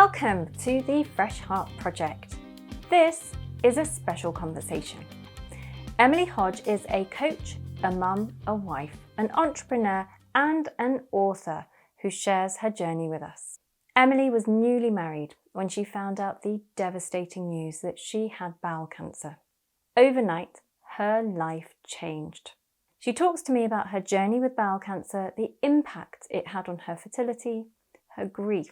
Welcome to the Fresh Heart Project. This is a special conversation. Emily Hodge is a coach, a mum, a wife, an entrepreneur, and an author who shares her journey with us. Emily was newly married when she found out the devastating news that she had bowel cancer. Overnight, her life changed. She talks to me about her journey with bowel cancer, the impact it had on her fertility, her grief,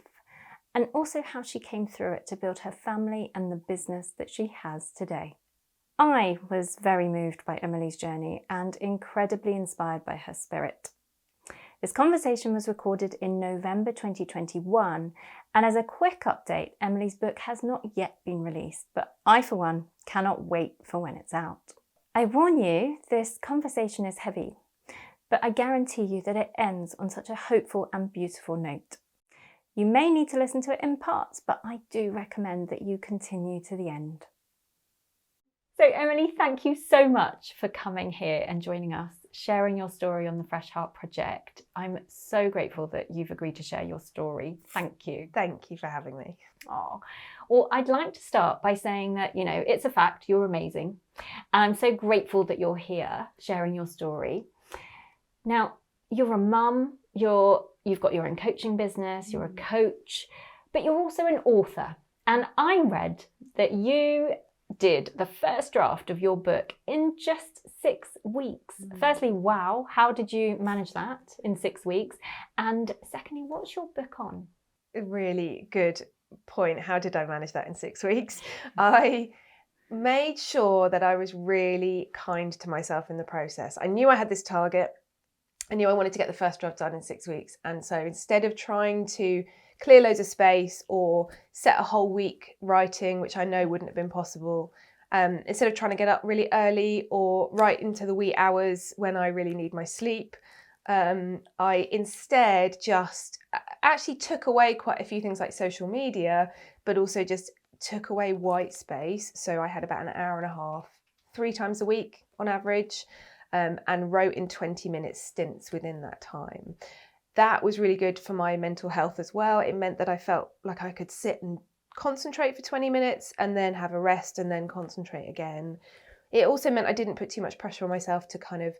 and also how she came through it to build her family and the business that she has today. I was very moved by Emily's journey and incredibly inspired by her spirit. This conversation was recorded in November 2021, and as a quick update, Emily's book has not yet been released, but I, for one, cannot wait for when it's out. I warn you, this conversation is heavy, but I guarantee you that it ends on such a hopeful and beautiful note. You may need to listen to it in parts, but I do recommend that you continue to the end. So Emily, thank you so much for coming here and joining us, sharing your story on the Fresh Heart Project. I'm so grateful that you've agreed to share your story. Thank you. Thank you for having me. Oh, well, I'd like to start by saying that, it's a fact, you're amazing. And I'm so grateful that you're here sharing your story. Now, you're a mum, you've got your own coaching business, you're a coach, but you're also an author. And I read that you did the first draft of your book in just 6 weeks. Firstly, wow, how did you manage that in 6 weeks? And secondly, what's your book on? A really good point. How did I manage that in 6 weeks? I made sure that I was really kind to myself in the process. I knew I had this target. I knew I wanted to get the first draft done in 6 weeks. And so instead of trying to clear loads of space or set a whole week writing, which I know wouldn't have been possible, instead of trying to get up really early or right into the wee hours when I really need my sleep, I instead just actually took away quite a few things like social media, but also just took away white space. So I had about an hour and a half, 3 times a week on average, and wrote in 20-minute stints within that time. That was really good for my mental health as well. It meant that I felt like I could sit and concentrate for 20 minutes and then have a rest and then concentrate again. It also meant I didn't put too much pressure on myself to kind of,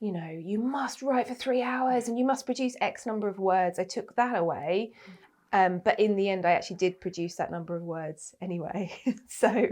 you must write for 3 hours and you must produce X number of words. I took that away. But in the end, I actually did produce that number of words anyway. So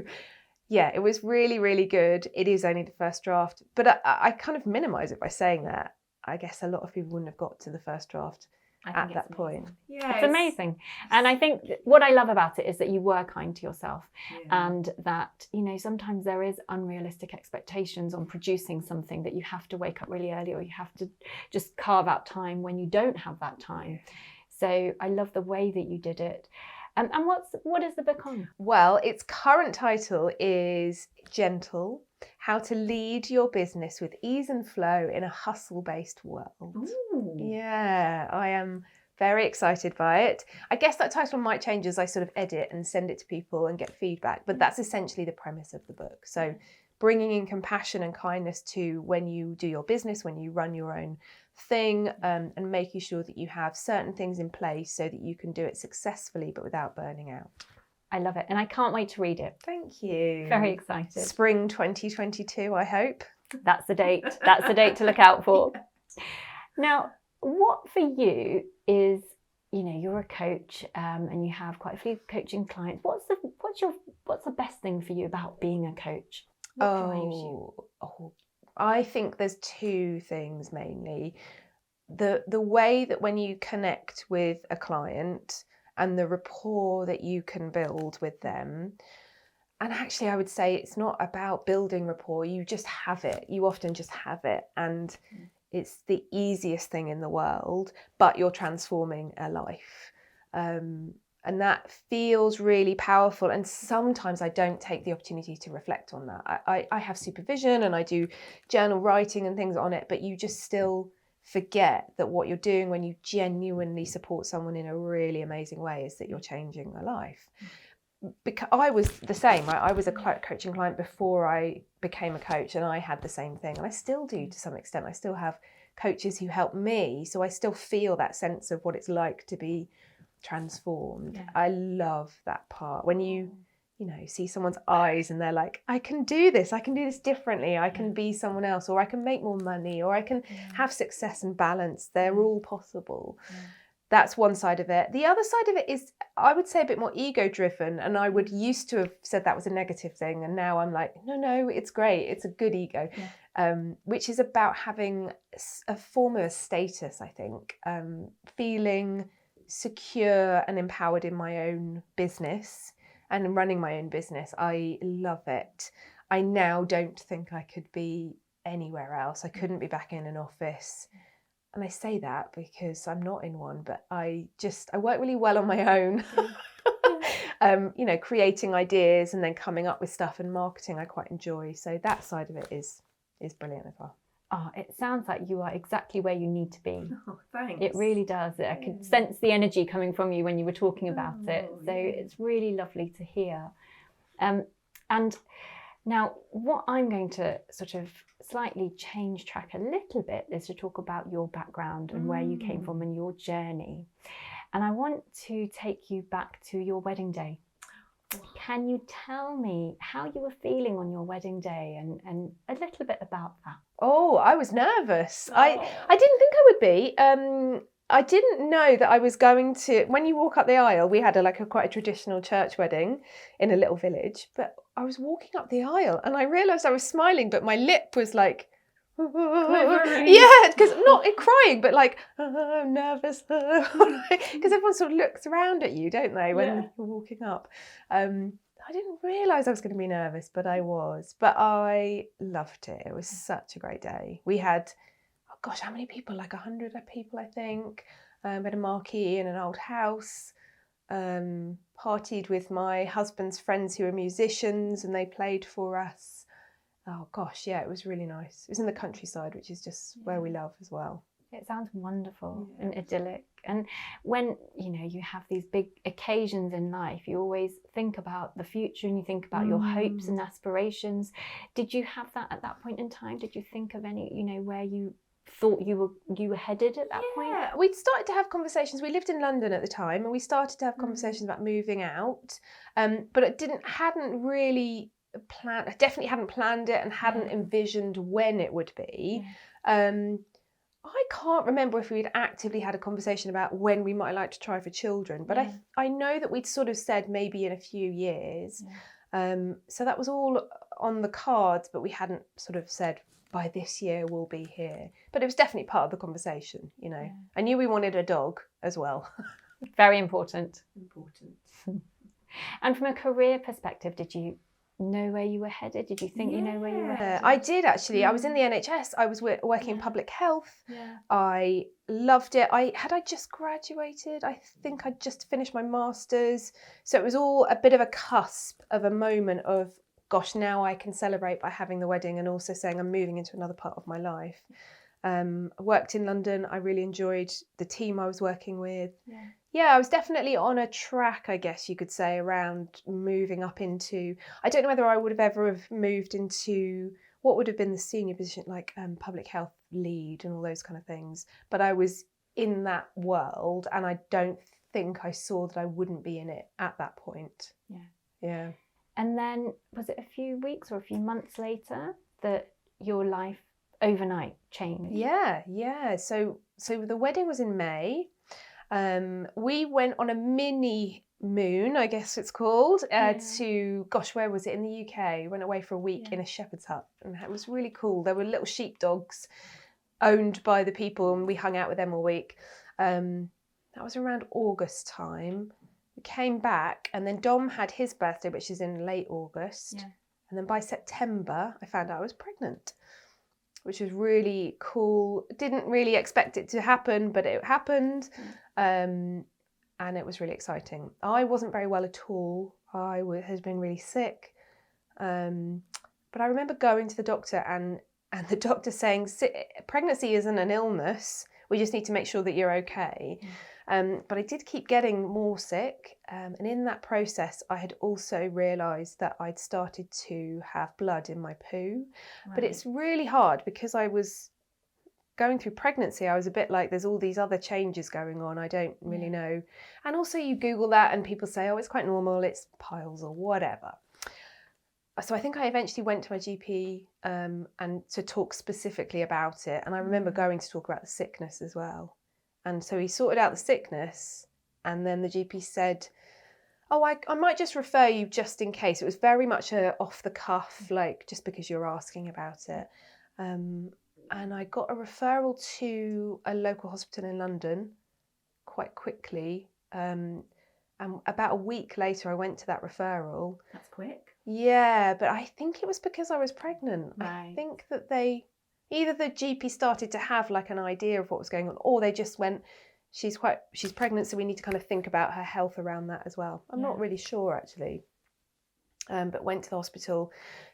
yeah, it was really, really good. It is only the first draft, but I kind of minimise it by saying that. I guess a lot of people wouldn't have got to the first draft at that point. Yeah, it's amazing. And I think what I love about it is that you were kind to yourself, and that, sometimes there is unrealistic expectations on producing something, that you have to wake up really early or you have to just carve out time when you don't have that time. So I love the way that you did it. And what is the book on? Well, its current title is Gentle: How to Lead Your Business with Ease and Flow in a Hustle-Based World. Ooh. Yeah, I am very excited by it. I guess that title might change as I sort of edit and send it to people and get feedback, but that's essentially the premise of the book. So bringing in compassion and kindness to when you do your business, when you run your own thing, and making sure that you have certain things in place so that you can do it successfully but without burning out. I love it, and I can't wait to read it. Thank you. Very excited. Spring 2022, I hope. That's the date. That's the date to look out for. Yeah. Now, what for you is, you're a coach, and you have quite a few coaching clients. What's the best thing for you about being a coach? What drives you? I think there's 2 things mainly. The way that when you connect with a client and the rapport that you can build with them. And actually, I would say it's not about building rapport. You just have it. You often just have it. And it's the easiest thing in the world, but you're transforming a life. And that feels really powerful. And sometimes I don't take the opportunity to reflect on that. I have supervision and I do journal writing and things on it, but you just still forget that what you're doing when you genuinely support someone in a really amazing way is that you're changing their life. Because I was the same, right? I was a coaching client before I became a coach, and I had the same thing. And I still do to some extent. I still have coaches who help me. So I still feel that sense of what it's like to be transformed. Yeah. I love that part when you see someone's eyes and they're like, I can do this differently, I can be someone else, or I can make more money, or I can have success and balance. They're all possible. That's one side of it. The other side of it is, I would say, a bit more ego driven, and I would used to have said that was a negative thing, and now I'm like, no, it's great, it's a good ego. Which is about having a form of status, I think, feeling secure and empowered in my own business and running my own business. I love it. I now don't think I could be anywhere else. I couldn't be back in an office. And I say that because I'm not in one, but I work really well on my own. Creating ideas and then coming up with stuff, and marketing I quite enjoy. So that side of it is brilliant as well. Oh, it sounds like you are exactly where you need to be. Oh, thanks. It really does. I could sense the energy coming from you when you were talking about it. So it's really lovely to hear. And now what I'm going to sort of slightly change track a little bit is to talk about your background and where you came from and your journey. And I want to take you back to your wedding day. Can you tell me how you were feeling on your wedding day and a little bit about that? Oh, I was nervous. I didn't think I would be. I didn't know that I was going to, when you walk up the aisle, we had quite a traditional church wedding in a little village, but I was walking up the aisle and I realised I was smiling, but my lip was like, yeah, because not crying, but like, I'm nervous, because everyone sort of looks around at you, don't they, when you're walking up. I didn't realise I was going to be nervous, but I was. But I loved it. It was such a great day. We had, oh gosh, how many people? Like 100 people, I think. We had a marquee in an old house. Partied with my husband's friends who are musicians, and they played for us. Oh gosh, yeah, it was really nice. It was in the countryside, which is just where we love as well. It sounds wonderful and idyllic. And when, you have these big occasions in life, you always think about the future and you think about your hopes and aspirations. Did you have that at that point in time? Did you think of any, where you thought you were headed at that point? Yeah, we'd started to have conversations. We lived in London at the time, and we started to have conversations about moving out. But it hadn't really planned. I definitely hadn't planned it and hadn't envisioned when it would be. I can't remember if we'd actively had a conversation about when we might like to try for children, but I know that we'd sort of said maybe in a few years. So that was all on the cards, but we hadn't sort of said by this year we'll be here. But it was definitely part of the conversation, I knew we wanted a dog as well. Very important. And from a career perspective, did you know where you were headed? Did you think you know where you were headed? I did actually. I was in the NHS. I was working in public health. I loved it. I just graduated. I think I'd just finished my master's. So it was all a bit of a cusp of a moment of, gosh, now I can celebrate by having the wedding and also saying I'm moving into another part of my life. I worked in London. I really enjoyed the team I was working with. Yeah, I was definitely on a track, I guess you could say, around moving up into, I don't know whether I would have ever have moved into what would have been the senior position, like public health lead and all those kind of things. But I was in that world, and I don't think I saw that I wouldn't be in it at that point. Yeah. And then was it a few weeks or a few months later that your life overnight changed? Yeah. So the wedding was in May. We went on a mini moon, I guess it's called, to, gosh, where was it? In the UK. We went away for a week in a shepherd's hut, and it was really cool. There were little sheepdogs owned by the people, and we hung out with them all week. That was around August time. We came back, and then Dom had his birthday, which is in late August. And then by September, I found out I was pregnant, which was really cool. Didn't really expect it to happen, but it happened. And it was really exciting. I wasn't very well at all. I had been really sick. But I remember going to the doctor and the doctor saying, pregnancy isn't an illness. We just need to make sure that you're okay. But I did keep getting more sick. And in that process, I had also realised that I'd started to have blood in my poo. But it's really hard because I was going through pregnancy, I was a bit like, there's all these other changes going on. I don't really know. And also you Google that and people say, oh, it's quite normal. It's piles or whatever. So I think I eventually went to my GP and to talk specifically about it. And I remember going to talk about the sickness as well. And so he sorted out the sickness. And then the GP said, oh, I might just refer you just in case. It was very much a off the cuff, like just because you're asking about it. And I got a referral to a local hospital in London quite quickly. And about a week later, I went to that referral. That's quick. Yeah, but I think it was because I was pregnant. Right. I think that either the GP started to have like an idea of what was going on, or they just went, she's pregnant, so we need to kind of think about her health around that as well. I'm not really sure actually. But went to the hospital,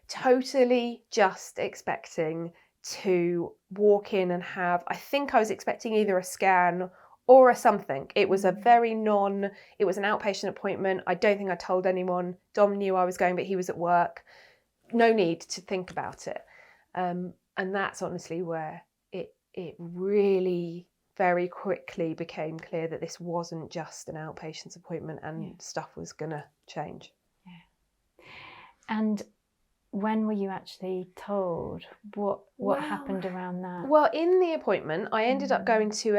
totally just expecting to walk in and I think I was expecting either a scan or a something. It was it was an outpatient appointment. I don't think I told anyone. Dom knew I was going, but he was at work. No need to think about it. And that's honestly where it really very quickly became clear that this wasn't just an outpatient appointment and stuff was going to change. Yeah. And when were you actually told? What happened around that? Well, in the appointment, I ended up going to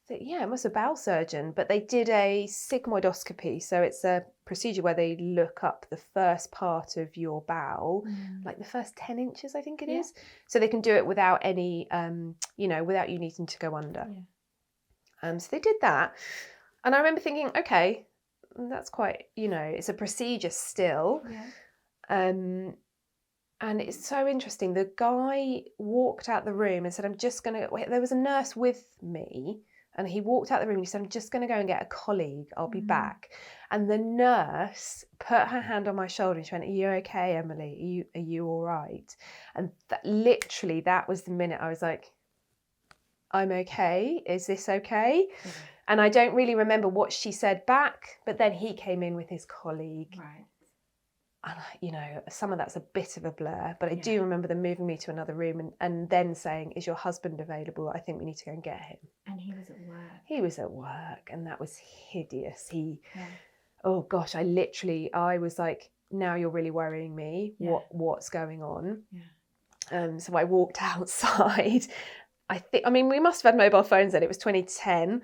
it was a bowel surgeon, but they did a sigmoidoscopy. So it's a procedure where they look up the first part of your bowel, like the first 10 inches, I think it is. So they can do it without any, without you needing to go under. Yeah. So they did that. And I remember thinking, okay, that's quite, it's a procedure still. Yeah. And it's so interesting. The guy walked out the room and said, there was a nurse with me. And he walked out the room and he said, I'm just going to go and get a colleague. I'll be back. And the nurse put her hand on my shoulder and she went, are you okay, Emily? Are you all right? And that was the minute I was like, I'm okay. Is this okay? Mm-hmm. And I don't really remember what she said back, but then he came in with his colleague. Right. And, some of that's a bit of a blur, but I do remember them moving me to another room and then saying, is your husband available? I think we need to go and get him. And he was at work. He was at work and that was hideous. Oh gosh, I was like, now you're really worrying me. Yeah. What's going on? Yeah. So I walked outside. We must have had mobile phones then. It was 2010.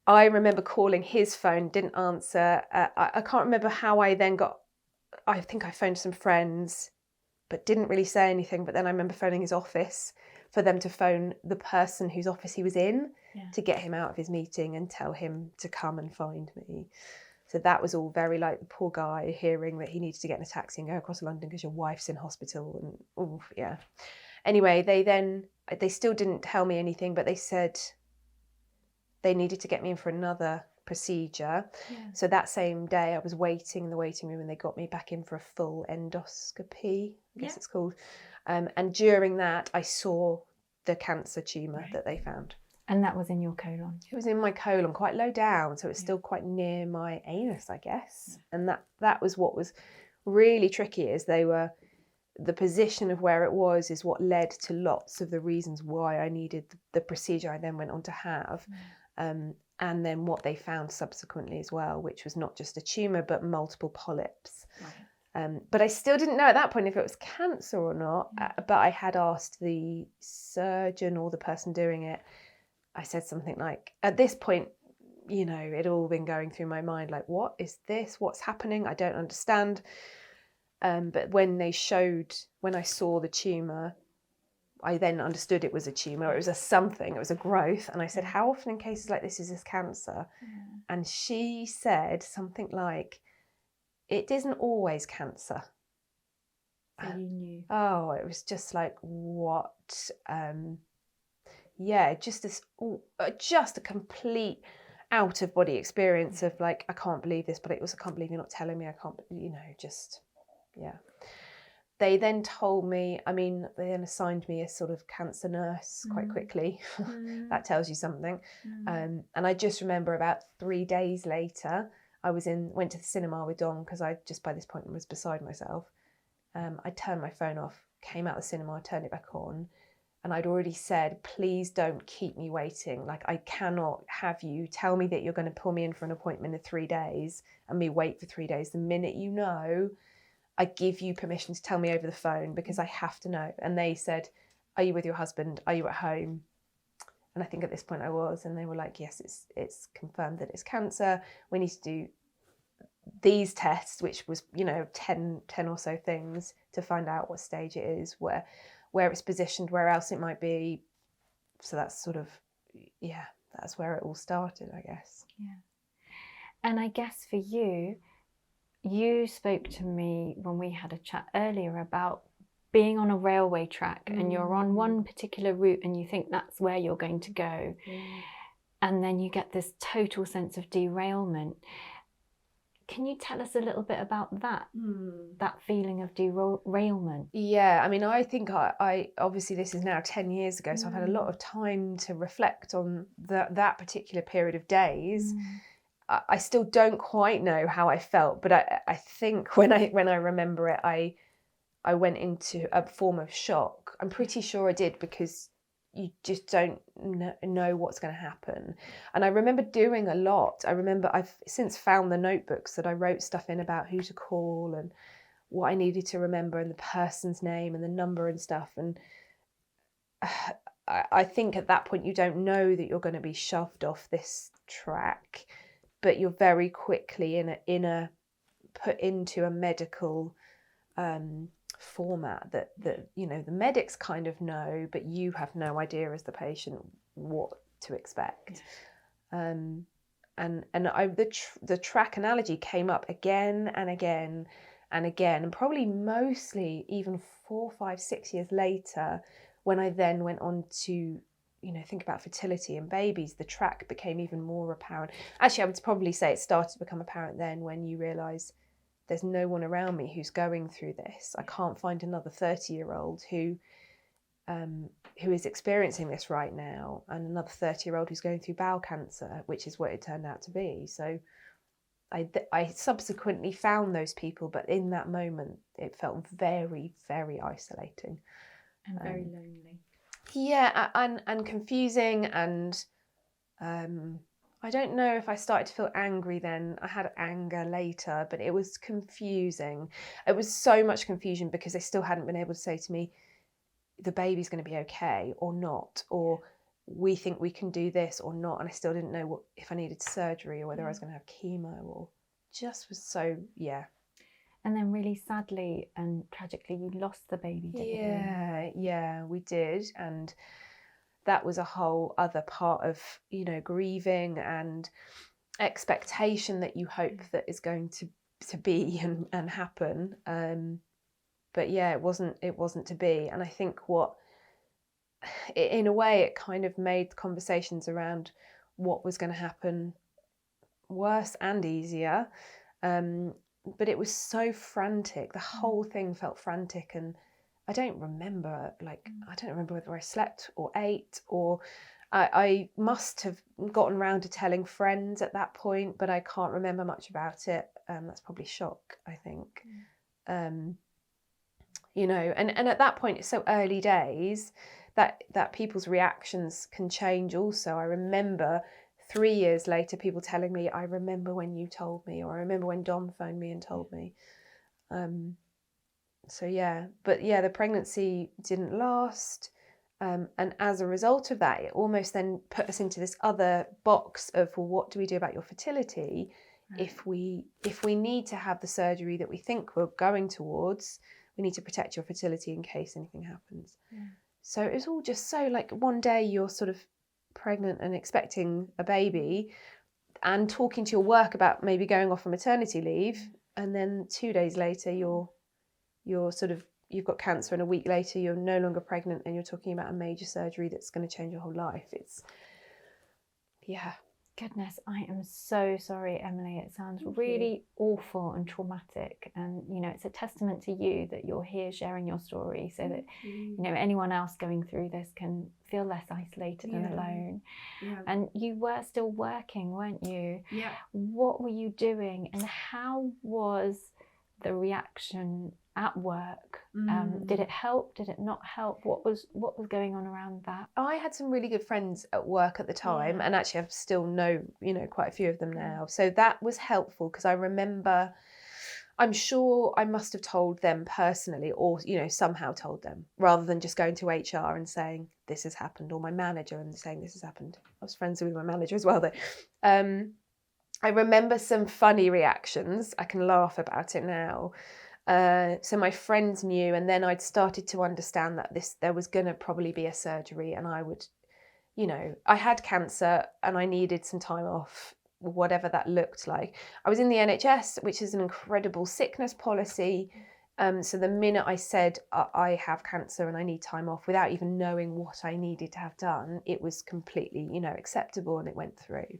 I remember calling his phone, didn't answer. I can't remember how I then I think I phoned some friends, but didn't really say anything. But then I remember phoning his office for them to phone the person whose office he was in to get him out of his meeting and tell him to come and find me. So that was all very like the poor guy hearing that he needed to get in a taxi and go across London because your wife's in hospital. And Anyway, they still didn't tell me anything, but they said they needed to get me in for another procedure. So that same day I was waiting in the waiting room and they got me back in for a full endoscopy, I guess it's called. And during that I saw the cancer tumour that they found. And that was in your colon? It was in my colon, quite low down, so it's still quite near my anus, I guess. And that was what was really tricky, is the position of where it was is what led to lots of the reasons why I needed the procedure I then went on to have. And then what they found subsequently as well, which was not just a tumour, but multiple polyps. Right. But I still didn't know at that point if it was cancer or not. But I had asked the surgeon or the person doing it. I said something like, at this point, it'd all been going through my mind, like, what is this? What's happening? I don't understand. But when I saw the tumour, I then understood it was a tumour. It was it was a growth. And I said, how often in cases like this is this cancer? And she said something like, it isn't always cancer. So you knew. Oh, it was just like, what? Just a complete out of body experience of like, I can't believe this, but I can't believe you're not telling me. I can't, They then told me, they then assigned me a sort of cancer nurse quite quickly. That tells you something. And I just remember about 3 days later, I went to the cinema with Dom because I just by this point was beside myself. I turned my phone off, came out of the cinema, turned it back on. And I'd already said, please don't keep me waiting. Like, I cannot have you tell me that you're going to pull me in for an appointment in 3 days and me wait for 3 days. The minute you know, I give you permission to tell me over the phone, because I have to know. And they said, are you with your husband? Are you at home? And I think at this point I was. And they were like, yes, it's confirmed that it's cancer. We need to do these tests, which was, 10 or so things to find out what stage it is, where it's positioned, where else it might be. So that's sort of, that's where it all started, I guess. Yeah. And I guess for you, you spoke to me when we had a chat earlier about being on a railway track and you're on one particular route and you think that's where you're going to go. And then you get this total sense of derailment. Can you tell us a little bit about that, that feeling of derailment? Yeah, I mean, I think I obviously this is now 10 years ago, so I've had a lot of time to reflect on that particular period of days. I still don't quite know how I felt, but I think when I remember it, I went into a form of shock. I'm pretty sure I did, because you just don't know what's going to happen. And I remember doing a lot. I remember I've since found the notebooks that I wrote stuff in about who to call and what I needed to remember and the person's name and the number and stuff. And I think at that point you don't know that you're going to be shoved off this track, but you're very quickly put into a medical format that the medics kind of know, but you have no idea as the patient what to expect. And the track analogy came up again and again and again, and probably mostly even 4, 5, 6 years later, when I then went on to think about fertility and babies, the track became even more apparent. Actually, I would probably say it started to become apparent then, when you realise there's no one around me who's going through this. I can't find another 30-year-old who is experiencing this right now, and another 30-year-old who's going through bowel cancer, which is what it turned out to be. So I subsequently found those people, but in that moment it felt very, very isolating. And very lonely. Yeah, and confusing, and I don't know if I started to feel angry then. I had anger later, but it was confusing. It was so much confusion because they still hadn't been able to say to me, the baby's going to be okay or not, or we think we can do this or not. And I still didn't know if I needed surgery or whether I was going to have chemo, or just was so, yeah. And then really sadly and tragically, you lost the baby, didn't you? Yeah, we did. And that was a whole other part of, grieving and expectation that you hope that is going to be and happen. But yeah, it wasn't to be. And I think in a way, it kind of made conversations around what was going to happen worse and easier. But it was so frantic. The whole thing felt frantic, and I don't remember whether I slept or ate, or I must have gotten around to telling friends at that point, but I can't remember much about it. That's probably shock, I think. And at that point, it's so early days that people's reactions can change also. I remember 3 years later, people telling me, I remember when you told me, or I remember when Dom phoned me and told me. The pregnancy didn't last. And as a result of that, it almost then put us into this other box of, well, what do we do about your fertility? Right. If we need to have the surgery that we think we're going towards, we need to protect your fertility in case anything happens. Yeah. So it was all just so, like, one day you're sort of pregnant and expecting a baby and talking to your work about maybe going off on maternity leave, and then 2 days later you've got cancer, and a week later you're no longer pregnant and you're talking about a major surgery that's going to change your whole life. Goodness, I am so sorry, Emily. It sounds really awful and traumatic, and it's a testament to you that you're here sharing your story, so that anyone else going through this can feel less isolated and alone. And you were still working, weren't you? What were you doing, and how was the reaction at work? Did it help? Did it not help? What was going on around that? I had some really good friends at work at the time, and actually I still know, quite a few of them now. So that was helpful, because I remember, I'm sure I must have told them personally, or, somehow told them, rather than just going to HR and saying, this has happened, or my manager and saying this has happened. I was friends with my manager as well, though. I remember some funny reactions. I can laugh about it now. So my friends knew, and then I'd started to understand that there was going to probably be a surgery, and I would, I had cancer and I needed some time off, whatever that looked like. I was in the NHS, which is an incredible sickness policy. So the minute I said I have cancer and I need time off, without even knowing what I needed to have done, it was completely, acceptable, and it went through.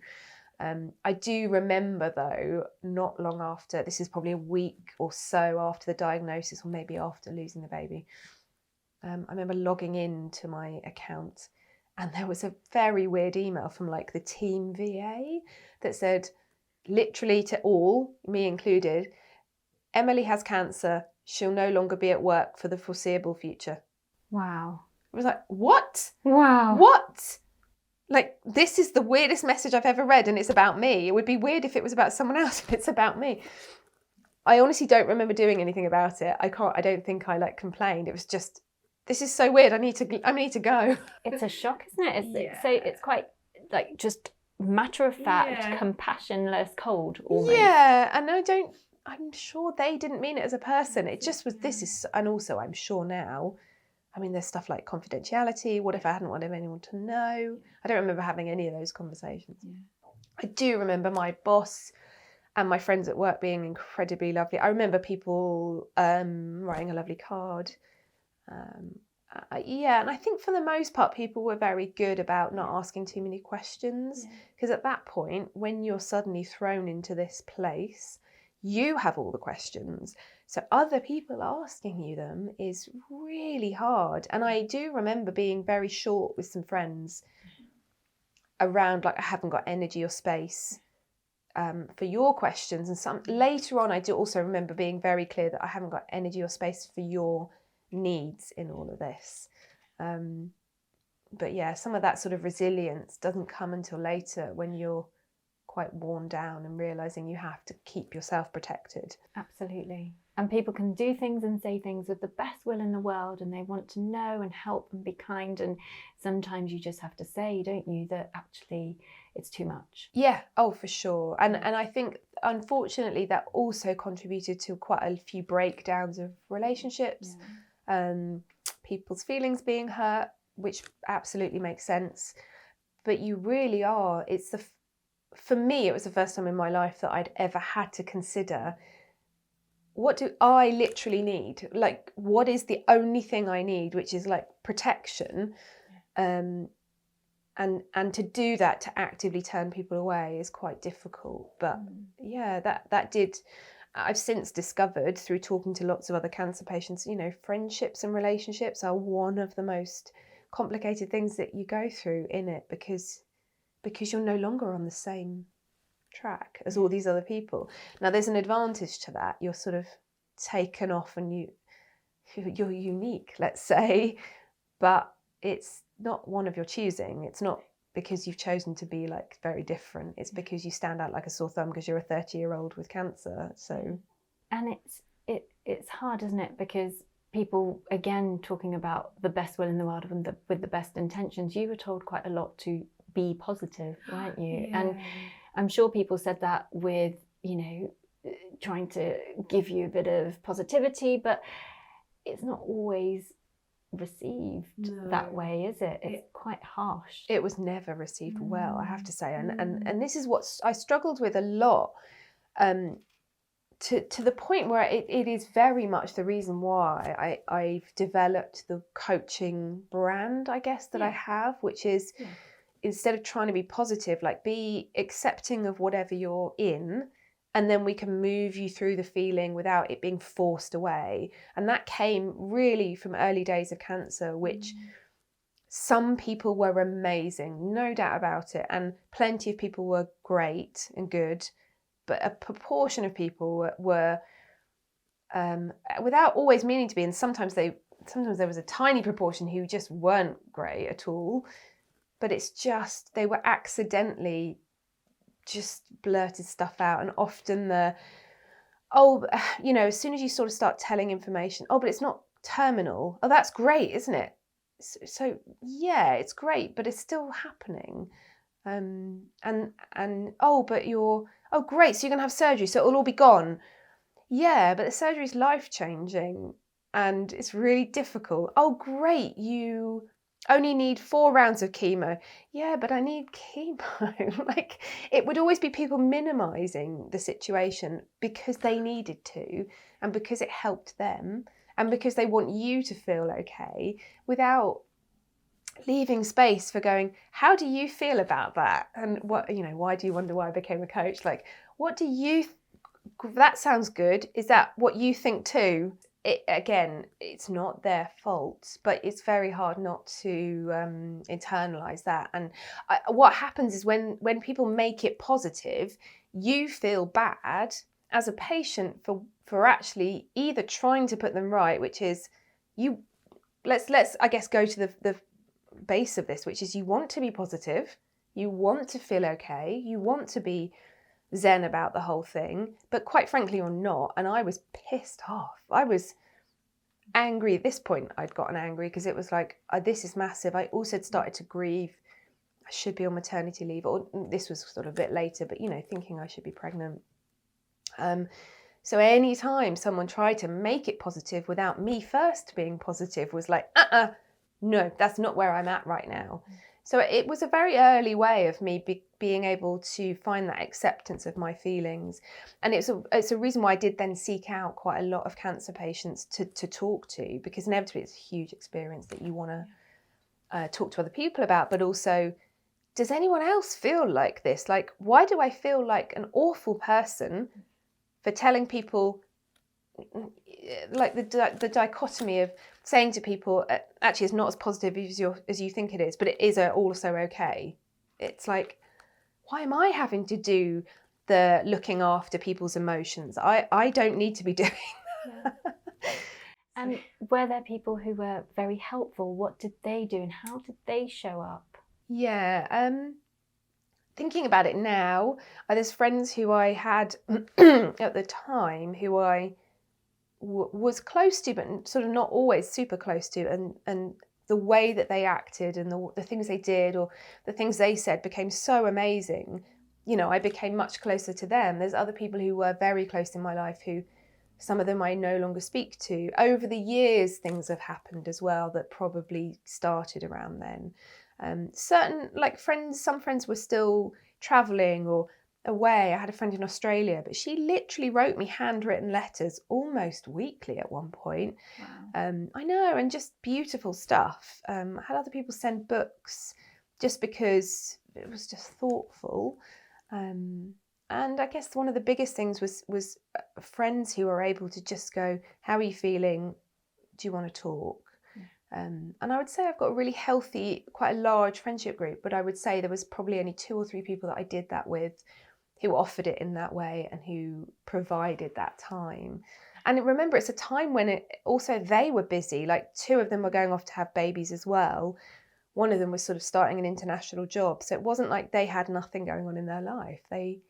I do remember, though, not long after, this is probably a week or so after the diagnosis, or maybe after losing the baby, I remember logging into my account, and there was a very weird email from like the team VA that said, literally to all, me included, Emily has cancer. She'll no longer be at work for the foreseeable future. Wow. I was like, what? Wow. What? Like, this is the weirdest message I've ever read, and it's about me. It would be weird if it was about someone else, but it's about me. I honestly don't remember doing anything about it. I don't think I complained. It was just, this is so weird. I need to go. It's a shock, isn't it? So it's quite just matter of fact, compassionless, cold almost. Yeah, and I'm sure they didn't mean it as a person. It just was, and also I'm sure now, there's stuff like confidentiality. What if I hadn't wanted anyone to know? I don't remember having any of those conversations. Yeah. I do remember my boss and my friends at work being incredibly lovely. I remember people writing a lovely card. And I think for the most part, people were very good about not asking too many questions. Because at that point, when you're suddenly thrown into this place, you have all the questions. So other people asking you them is really hard. And I do remember being very short with some friends around, I haven't got energy or space for your questions. And later on, I do also remember being very clear that I haven't got energy or space for your needs in all of this. But yeah, some of that sort of resilience doesn't come until later, when you're quite worn down and realising you have to keep yourself protected. Absolutely. And people can do things and say things with the best will in the world, and they want to know and help and be kind, and sometimes you just have to say, don't you, that actually it's too much. Yeah, oh, for sure. And I think, unfortunately, that also contributed to quite a few breakdowns of relationships, people's feelings being hurt, which absolutely makes sense. But you really are, for me, it was the first time in my life that I'd ever had to consider, what do I literally need? What is the only thing I need, which is protection? And to do that, to actively turn people away, is quite difficult. But yeah, that did, I've since discovered through talking to lots of other cancer patients, friendships and relationships are one of the most complicated things that you go through in it, because you're no longer on the same track as all these other people. Now, there's an advantage to that. You're sort of taken off and you're unique, let's say, but it's not one of your choosing. It's not because you've chosen to be very different. It's because you stand out like a sore thumb because you're a 30-year-old with cancer. So, and it's hard, isn't it? Because people, again, talking about the best will in the world and with the best intentions, you were told quite a lot to be positive, weren't you? Yeah. And I'm sure people said that with, trying to give you a bit of positivity, but it's not always received that way, is it? It's quite harsh. It was never received well, I have to say. And this is what I struggled with a lot, to the point where it is very much the reason why I've developed the coaching brand, I guess, that I have, which is instead of trying to be positive, be accepting of whatever you're in, and then we can move you through the feeling without it being forced away. And that came really from early days of cancer, which some people were amazing, no doubt about it, and plenty of people were great and good, but a proportion of people were without always meaning to be. And sometimes there was a tiny proportion who just weren't great at all. But it's just, they were accidentally just blurted stuff out. And often as soon as you sort of start telling information, but it's not terminal. Oh, that's great, isn't it? So yeah, it's great, but it's still happening. But great, so you're gonna have surgery, so it'll all be gone. Yeah, but the surgery is life-changing and it's really difficult. Oh, great, you only need 4 rounds of chemo. Yeah, but I need chemo. Like, it would always be people minimising the situation because they needed to and because it helped them and because they want you to feel okay, without leaving space for going, how do you feel about that? And why do you wonder why I became a coach? Like, what do you that sounds good. Is that what you think too? It's not their fault, but it's very hard not to internalize that. And what happens is when people make it positive, you feel bad as a patient for actually either trying to put them right, which is let's I guess go to the base of this, which is you want to be positive, you want to feel okay, you want to be zen about the whole thing, but quite frankly you're not. And I was pissed off. I was angry. At this point I'd gotten angry because it was like, this is massive. I also had started to grieve. I should be on maternity leave, or this was sort of a bit later, but thinking I should be pregnant. So any time someone tried to make it positive without me first being positive was like, no, that's not where I'm at right now. So it was a very early way of me being able to find that acceptance of my feelings. And it's a reason why I did then seek out quite a lot of cancer patients to talk to, because inevitably it's a huge experience that you want to talk to other people about, but also, does anyone else feel like this? Like, why do I feel like an awful person for telling people, like the dichotomy of saying to people, actually it's not as positive as you think it is, but it is also okay. It's like, why am I having to do the looking after people's emotions? I don't need to be doing that. And were there people who were very helpful? What did they do and how did they show up? Yeah, thinking about it now, there's friends who I had at the time who I was close to, but sort of not always super close to, and the way that they acted and the things they did or the things they said became so amazing. I became much closer to them. There's other people who were very close in my life who, some of them I no longer speak to. Over the years, things have happened as well that probably started around then. Some friends were still traveling or away. I had a friend in Australia, but she literally wrote me handwritten letters almost weekly at one point. Wow. I know, and just beautiful stuff. I had other people send books just because it was just thoughtful. And I guess one of the biggest things was friends who were able to just go, how are you feeling? Do you want to talk? And I would say I've got a really healthy, quite a large friendship group, but I would say there was probably only 2 or 3 people that I did that with who offered it in that way and who provided that time. And remember, it's a time when they were busy. Like 2 of them were going off to have babies as well. One of them was sort of starting an international job. So it wasn't like they had nothing going on in their life. They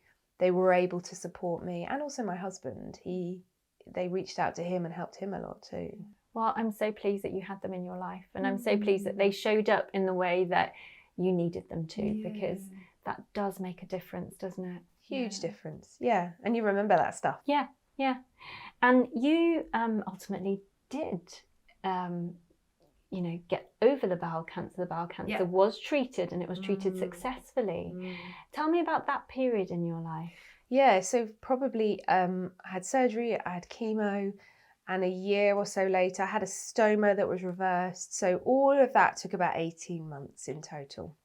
were able to support me, and also my husband. They reached out to him and helped him a lot too. Well, I'm so pleased that you had them in your life, and I'm so pleased that they showed up in the way that you needed them to, because that does make a difference, doesn't it? Huge difference. Yeah. And you remember that stuff. Yeah. And you ultimately did, get over the bowel cancer. The bowel cancer was treated, and it was treated successfully. Tell me about that period in your life. Yeah. So probably I had surgery, I had chemo, and a year or so later I had a stoma that was reversed. So all of that took about 18 months in total.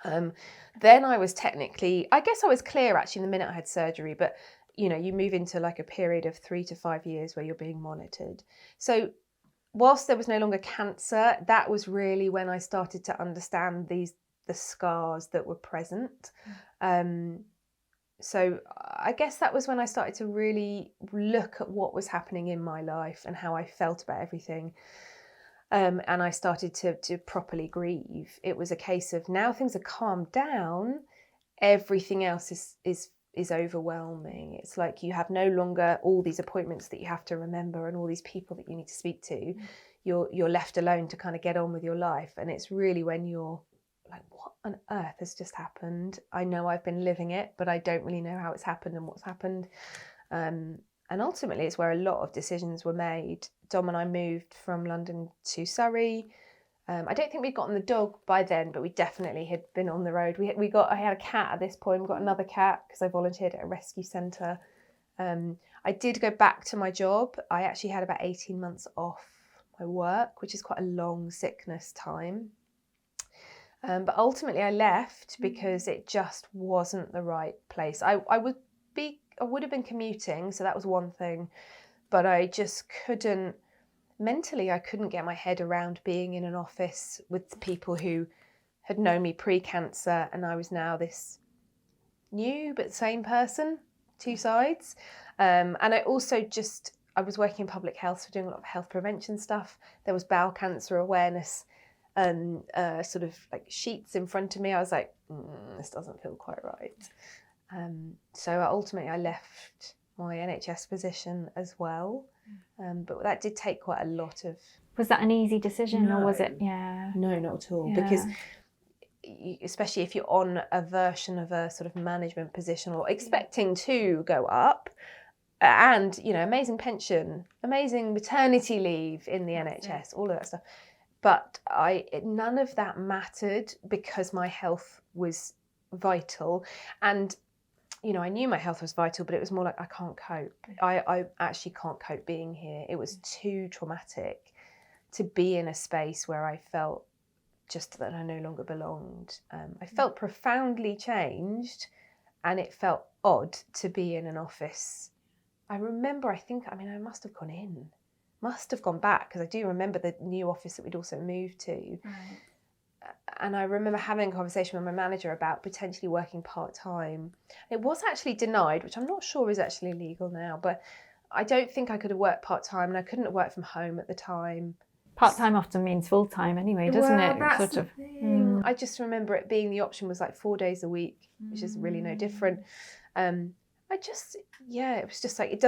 Then I was technically, I guess I was clear actually the minute I had surgery, but you move into like a period of 3 to 5 years where you're being monitored. So whilst there was no longer cancer, that was really when I started to understand the scars that were present. So I guess that was when I started to really look at what was happening in my life and how I felt about everything. And I started to properly grieve. It was a case of now things are calmed down, everything else is overwhelming. It's like you have no longer all these appointments that you have to remember and all these people that you need to speak to. You're left alone to kind of get on with your life. And it's really when you're like, what on earth has just happened? I know I've been living it, but I don't really know how it's happened and what's happened. And ultimately, it's where a lot of decisions were made. Dom and I moved from London to Surrey. I don't think we'd gotten the dog by then, but we definitely had been on the road. I had a cat at this point. We got another cat because I volunteered at a rescue centre. I did go back to my job. I actually had about 18 months off my work, which is quite a long sickness time. But ultimately, I left because it just wasn't the right place. I would have been commuting, so that was one thing, but I just couldn't, mentally, I couldn't get my head around being in an office with people who had known me pre-cancer, and I was now this new but same person, two sides. And I also I was working in public health, so doing a lot of health prevention stuff. There was bowel cancer awareness and sort of like sheets in front of me. I was like, this doesn't feel quite right. So ultimately I left my NHS position as well. But that did take quite a lot of... Was that an easy decision or was it? Yeah. No, not at all. Yeah. Because especially if you're on a version of a sort of management position or expecting to go up, and, you know, amazing pension, amazing maternity leave in the NHS, all of that stuff. But none of that mattered because my health was vital. And, you know, I knew my health was vital, but it was more like, I can't cope. I actually can't cope being here. It was too traumatic to be in a space where I felt just that I no longer belonged. I felt profoundly changed, and it felt odd to be in an office. I remember, I must have gone back, because I do remember the new office that we'd also moved to. Right. And I remember having a conversation with my manager about potentially working part-time. It was actually denied, which I'm not sure is actually legal now, but I don't think I could have worked part-time, and I couldn't have worked from home at the time. Part-time often means full-time anyway, doesn't it? That's sort of. I just remember it being, the option was like 4 days a week, which is really no different. It was just like,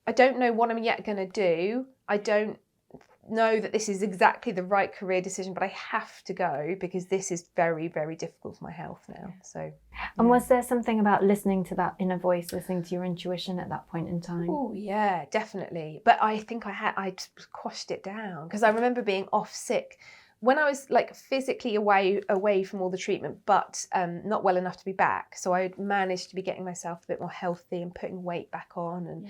I don't know what I'm yet going to do. I don't know that this is exactly the right career decision, but I have to go because this is very, very difficult for my health now. So. And was there something about listening to that inner voice, listening to your intuition at that point in time? Oh yeah, definitely. But I think I quashed it down, because I remember being off sick when I was like physically away from all the treatment, but not well enough to be back. So I had managed to be getting myself a bit more healthy and putting weight back on. And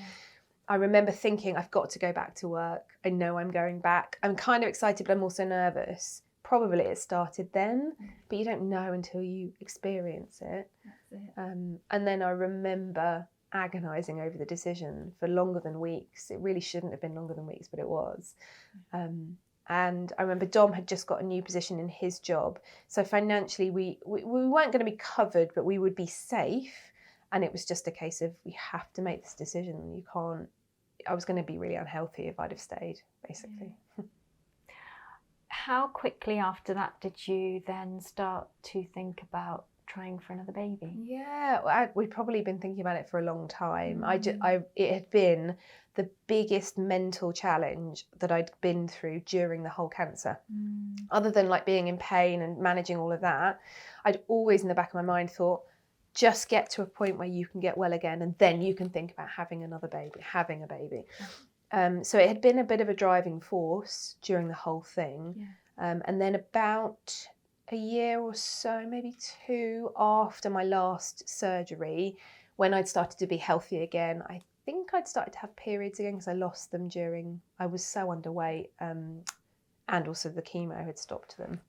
I remember thinking, I've got to go back to work. I know I'm going back. I'm kind of excited, but I'm also nervous. Probably it started then, but you don't know until you experience it. That's it. And then I remember agonising over the decision for longer than weeks. It really shouldn't have been longer than weeks, but it was. And I remember Dom had just got a new position in his job. So financially, we weren't going to be covered, but we would be safe. And it was just a case of, we have to make this decision. You can't, I was going to be really unhealthy if I'd have stayed, basically. How quickly after that did you then start to think about trying for another baby? Yeah, we'd probably been thinking about it for a long time. It had been the biggest mental challenge that I'd been through during the whole cancer. Other than like being in pain and managing all of that, I'd always in the back of my mind thought, just get to a point where you can get well again, and then you can think about having a baby. So it had been a bit of a driving force during the whole thing. And then about a year or so, maybe 2 after my last surgery, when I'd started to be healthy again, I think I'd started to have periods again, because I lost them I was so underweight, and also the chemo had stopped them.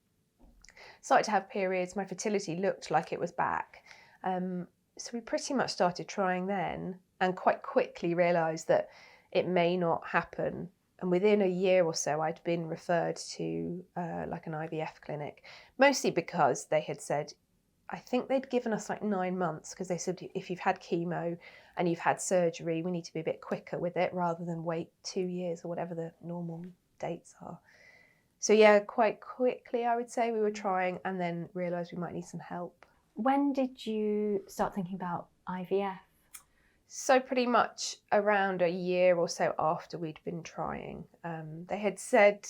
Started to have periods, my fertility looked like it was back. So we pretty much started trying then, and quite quickly realised that it may not happen. And within a year or so, I'd been referred to like an IVF clinic, mostly because they had said, I think they'd given us like 9 months, because they said if you've had chemo and you've had surgery, we need to be a bit quicker with it rather than wait 2 years or whatever the normal dates are. So yeah, quite quickly I would say we were trying, and then realised we might need some help. When did you start thinking about IVF? So pretty much around a year or so after we'd been trying. They had said,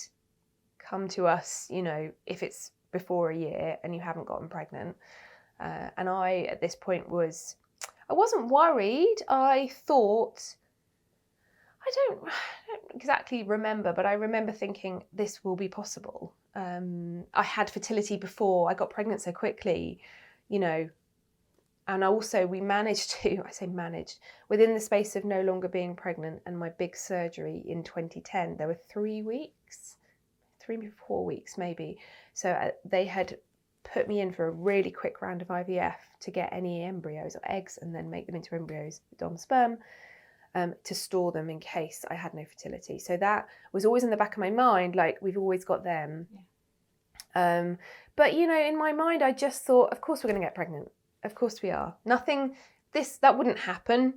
come to us, you know, if it's before a year and you haven't gotten pregnant. And I, at this point, I wasn't worried. I thought, I don't exactly remember, but I remember thinking this will be possible. I had fertility before, I got pregnant so quickly, you know, and also we managed to, I say managed, within the space of no longer being pregnant and my big surgery in 2010, there were 3 weeks, 3 or 4 weeks maybe. So they had put me in for a really quick round of IVF to get any embryos or eggs and then make them into embryos, dom sperm, to store them in case I had no fertility. So that was always in the back of my mind, like we've always got them. Yeah. But you know, in my mind, I just thought, of course we're going to get pregnant. Of course we are. That wouldn't happen.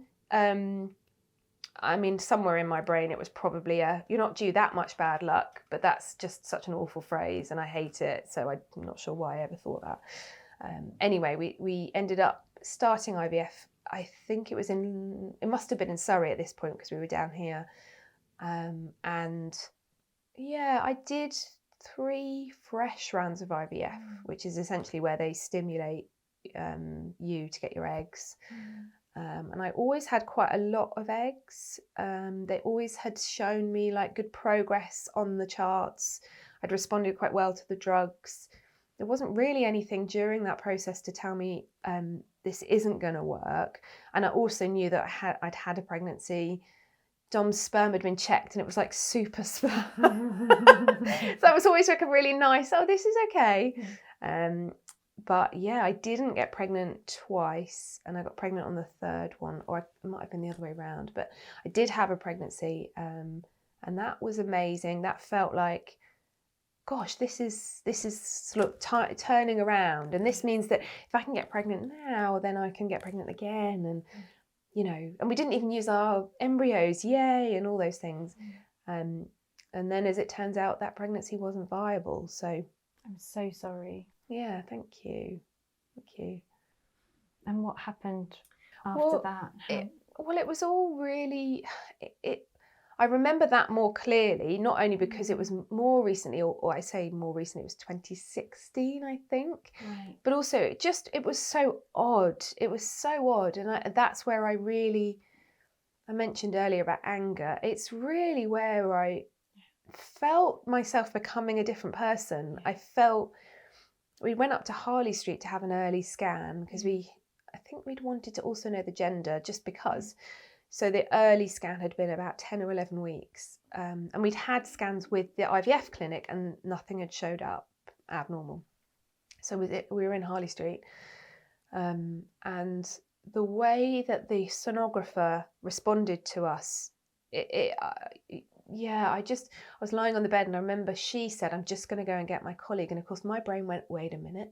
I mean, somewhere in my brain, it was probably you're not due that much bad luck, but that's just such an awful phrase and I hate it. So I'm not sure why I ever thought that. Anyway, we ended up starting IVF. I think it must have been in Surrey at this point because we were down here. And yeah, I did 3 fresh rounds of IVF, which is essentially where they stimulate you to get your eggs. And I always had quite a lot of eggs. They always had shown me like good progress on the charts. I'd responded quite well to the drugs. There wasn't really anything during that process to tell me this isn't going to work. And I also knew that I'd had a pregnancy. Dom's sperm had been checked and it was like super sperm. So that was always like a really nice, oh, this is okay. But yeah, I didn't get pregnant twice, and I got pregnant on the 3rd one, or it might have been the other way around, but I did have a pregnancy, and that was amazing. That felt like, gosh, this is sort of turning around, and this means that if I can get pregnant now, then I can get pregnant again, and you know, and we didn't even use our embryos, yay, and all those things. And then as it turns out, that pregnancy wasn't viable. So I'm so sorry. Yeah, thank you. Thank you. And what happened after that? It was all really, I remember that more clearly, not only because it was more recently, or I say more recently, it was 2016, I think. Right. But also it was so odd. It was so odd. And that's where I mentioned earlier about anger. It's really where I felt myself becoming a different person. We went up to Harley Street to have an early scan because I think we'd wanted to also know the gender just because. So the early scan had been about 10 or 11 weeks. And we'd had scans with the IVF clinic and nothing had showed up abnormal. So we were in Harley Street. And the way that the sonographer responded to us, I was lying on the bed and I remember she said, I'm just going to go and get my colleague. And of course my brain went, wait a minute,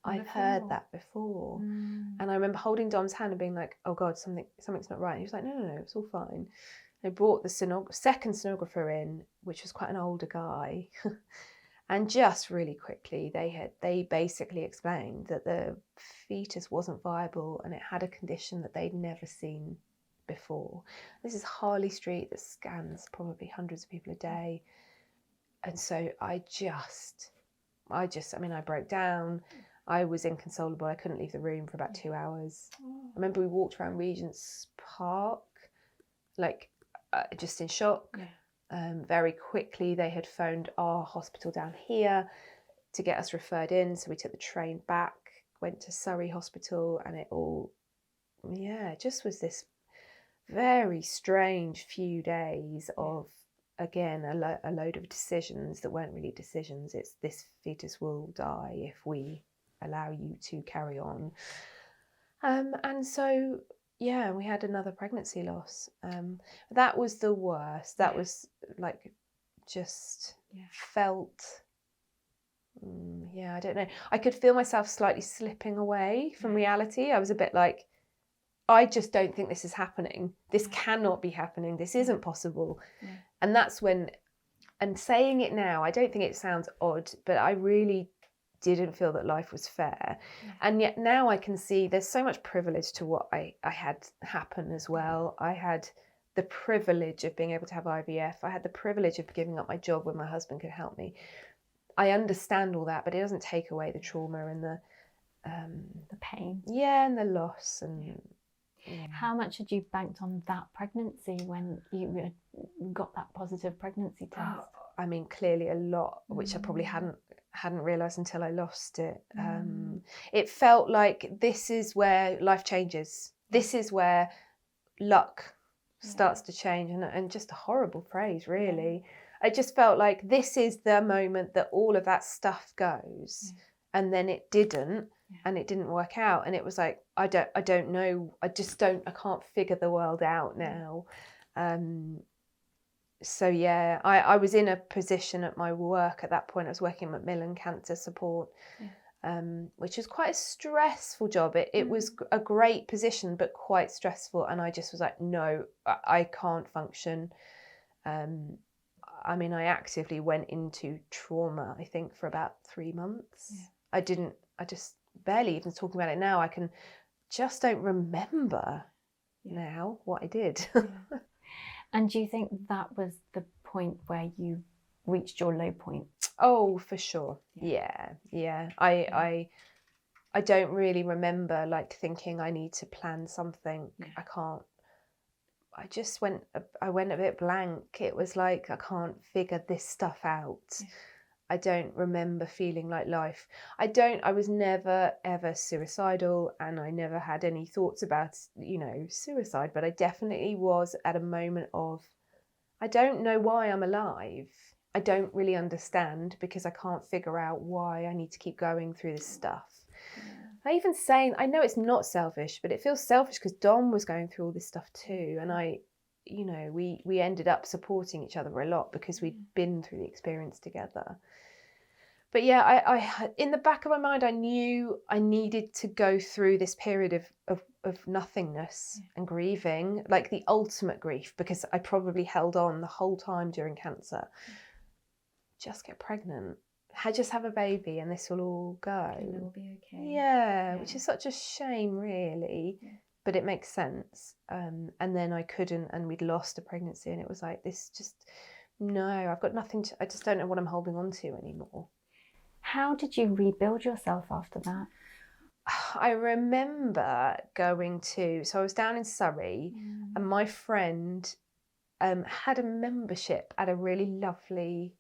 I've heard that before. And I remember holding Dom's hand and being like, oh God, something's not right. And he was like, no, it's all fine. They brought the second sonographer in, which was quite an older guy. And just really quickly, they basically explained that the fetus wasn't viable and it had a condition that they'd never seen before. This is Harley Street that scans probably hundreds of people a day. And so I broke down. I was inconsolable. I couldn't leave the room for about 2 hours. I remember we walked around Regent's Park, just in shock. Very quickly, they had phoned our hospital down here to get us referred in. So we took the train back, went to Surrey Hospital, and it all, just was this very strange few days of, again, a load of decisions that weren't really decisions. It's this fetus will die if we allow you to carry on. And so, we had another pregnancy loss. That was the worst. That was like, just felt Yeah, I don't know. I could feel myself slightly slipping away from reality. I was a bit like, I just don't think this is happening. This cannot be happening. This isn't possible. Yeah. And that's when, and saying it now, I don't think it sounds odd, but I really didn't feel that life was fair. Yeah. And yet now I can see there's so much privilege to what I had happen as well. I had the privilege of being able to have IVF. I had the privilege of giving up my job when my husband could help me. I understand all that, but it doesn't take away the trauma and the pain. Yeah, and the loss. And yeah. How much had you banked on that pregnancy when you got that positive pregnancy test? I mean, clearly a lot, which I probably hadn't realised until I lost it. It felt like this is where life changes. This is where luck starts to change, and just a horrible phrase, really. I just felt like this is the moment that all of that stuff goes, and then it didn't, and it didn't work out, and it was like I don't know, I can't figure the world out now. So yeah, I was in a position at my work at that point. I was working at Macmillan Cancer Support, which was quite a stressful job. It was a great position, but quite stressful, and I just was like, no, I can't function. I mean, I actively went into trauma, I think, for about 3 months. I just barely even talking about it now. I just don't remember now what I did. And do you think that was the point where you reached your low point? Oh, for sure. Yeah. I don't really remember like thinking I need to plan something. I can't. I went a bit blank. It was like, I can't figure this stuff out. I don't remember feeling like life. I was never ever suicidal, and I never had any thoughts about, suicide, but I definitely was at a moment of, I don't know why I'm alive. I don't really understand, because I can't figure out why I need to keep going through this stuff. I know it's not selfish, but it feels selfish because Dom was going through all this stuff too. And we ended up supporting each other a lot because we'd been through the experience together. But yeah, I in the back of my mind, I knew I needed to go through this period of nothingness and grieving, like the ultimate grief, because I probably held on the whole time during cancer. Just get pregnant. Just have a baby and this will all go. And it will be okay. Yeah, which is such a shame, really. Yeah. But it makes sense. And then I couldn't, and we'd lost a pregnancy, and it was like, no, I've got nothing I just don't know what I'm holding on to anymore. How did you rebuild yourself after that? I remember so I was down in Surrey, and my friend had a membership at a really lovely,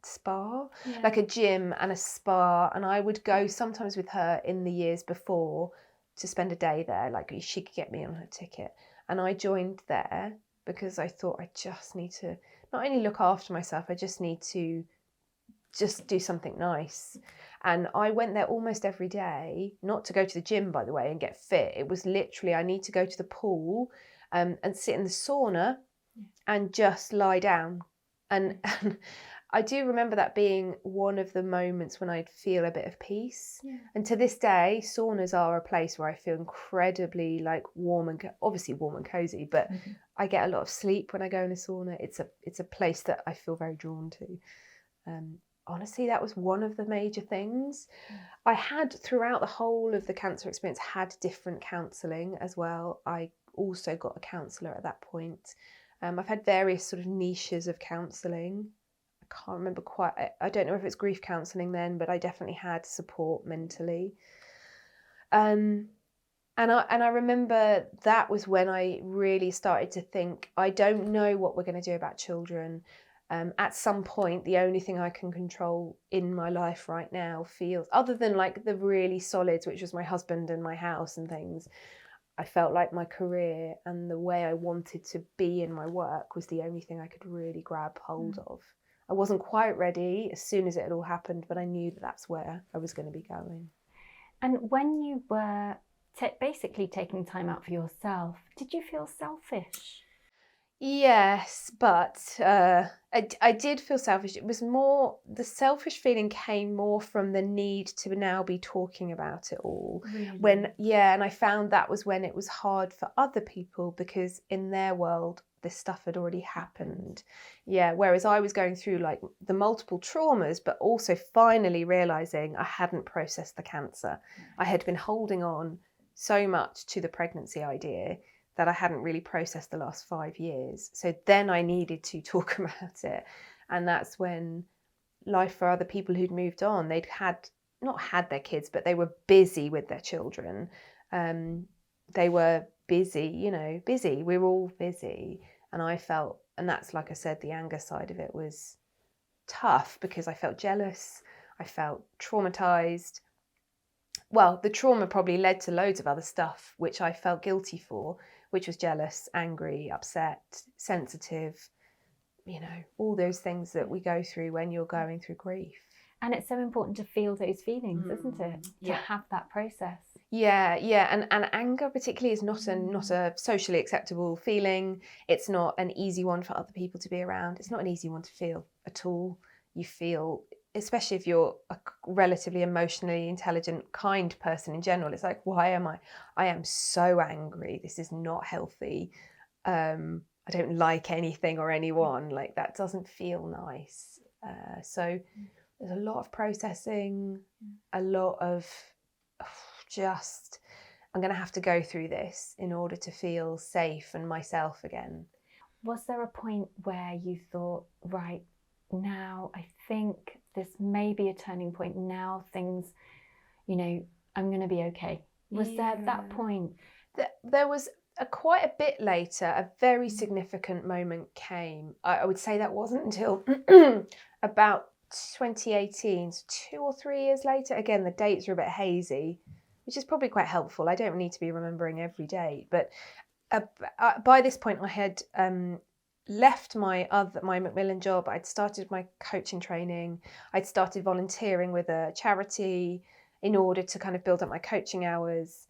spa, like a gym and a spa, and I would go sometimes with her in the years before to spend a day there. Like, she could get me on her ticket, and I joined there because I thought I just need to not only look after myself, I just need to just do something nice. And I went there almost every day, not to go to the gym, by the way, and get fit. It was literally, I need to go to the pool and sit in the sauna and just lie down. And I do remember that being one of the moments when I'd feel a bit of peace. And to this day, saunas are a place where I feel incredibly warm and obviously warm and cozy, but I get a lot of sleep when I go in a sauna. It's a place that I feel very drawn to. Honestly, that was one of the major things. I had, throughout the whole of the cancer experience, had different counselling as well. I also got a counsellor at that point. I've had various sort of niches of counselling. I can't remember quite. I don't know if it's grief counselling then, but I definitely had support mentally. And I remember that was when I really started to think, I don't know what we're going to do about children. At some point, the only thing I can control in my life right now feels, other than the really solids, which was my husband and my house and things, I felt like my career and the way I wanted to be in my work was the only thing I could really grab hold of. I wasn't quite ready as soon as it had all happened, but I knew that that's where I was going to be going. And when you were basically taking time out for yourself, did you feel selfish? Yes, but I did feel selfish. It was more, the selfish feeling came more from the need to now be talking about it all. Really? And I found that was when it was hard for other people, because in their world, this stuff had already happened. Yeah, whereas I was going through like the multiple traumas, but also finally realizing I hadn't processed the cancer. I had been holding on so much to the pregnancy idea that I hadn't really processed the last 5 years. So then I needed to talk about it. And that's when life for other people who'd moved on, they'd not had their kids, but they were busy with their children. They were busy, busy. We were all busy. And I felt, and that's, like I said, the anger side of it was tough, because I felt jealous. I felt traumatized. Well, the trauma probably led to loads of other stuff, which I felt guilty for, which was jealous, angry, upset, sensitive, all those things that we go through when you're going through grief. And it's so important to feel those feelings, isn't it? To have that process. Yeah. And anger particularly is not a socially acceptable feeling. It's not an easy one for other people to be around. It's not an easy one to feel at all. You feel, especially if you're a relatively emotionally intelligent, kind person in general, it's like, why am I am so angry. This is not healthy. I don't like anything or anyone. Like, that doesn't feel nice. So there's a lot of processing, a lot of just, I'm going to have to go through this in order to feel safe and myself again. Was there a point where you thought, right, now I think this may be a turning point, now things, I'm going to be okay? Was there that point? There was quite a bit later, a very significant moment came. I would say that wasn't until about 2018, so 2 or 3 years later. Again, the dates are a bit hazy, which is probably quite helpful. I don't need to be remembering every date, but by this point I had left my Macmillan job. I'd started my coaching training. I'd started volunteering with a charity in order to kind of build up my coaching hours.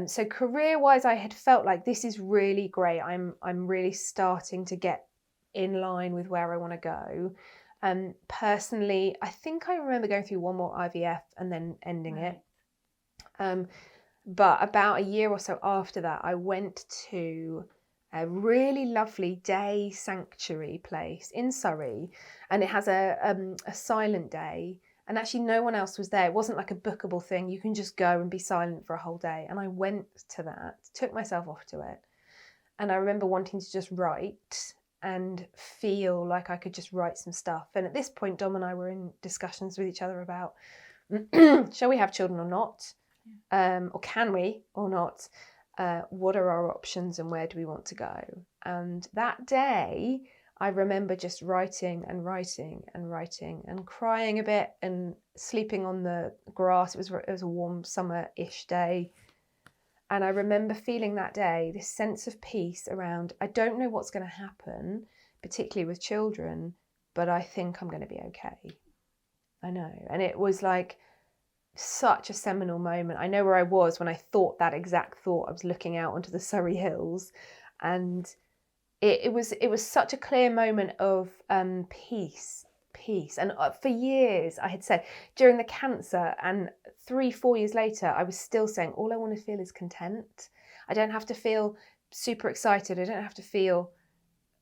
So career-wise, I had felt like this is really great. I'm really starting to get in line with where I want to go. Personally, I think I remember going through one more IVF and then ending it. But about a year or so after that, I went to a really lovely day sanctuary place in Surrey, and it has a silent day. And actually no one else was there. It wasn't like a bookable thing. You can just go and be silent for a whole day. And I went to that, took myself off to it. And I remember wanting to just write and feel like I could just write some stuff. And at this point, Dom and I were in discussions with each other about, shall we have children or not? Or can we or not? What are our options and where do we want to go? And that day, I remember just writing and writing and writing and crying a bit and sleeping on the grass. It was a warm summer-ish day. And I remember feeling that day this sense of peace around, I don't know what's going to happen, particularly with children, but I think I'm going to be okay. I know. And it was like such a seminal moment. I know where I was when I thought that exact thought. I was looking out onto the Surrey hills, and it was such a clear moment of peace. And for years I had said, during the cancer and 3-4 years later, I was still saying, all I want to feel is content. I don't have to feel super excited. I don't have to feel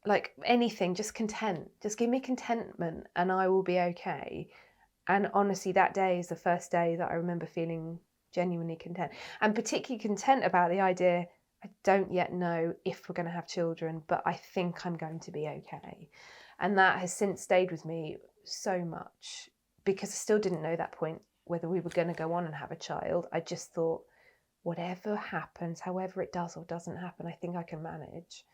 like anything, just content. Just give me contentment and I will be okay. And honestly, that day is the first day that I remember feeling genuinely content, and particularly content about the idea, I don't yet know if we're going to have children, but I think I'm going to be okay. And that has since stayed with me so much, because I still didn't know at that point whether we were going to go on and have a child. I just thought, whatever happens, however it does or doesn't happen, I think I can manage.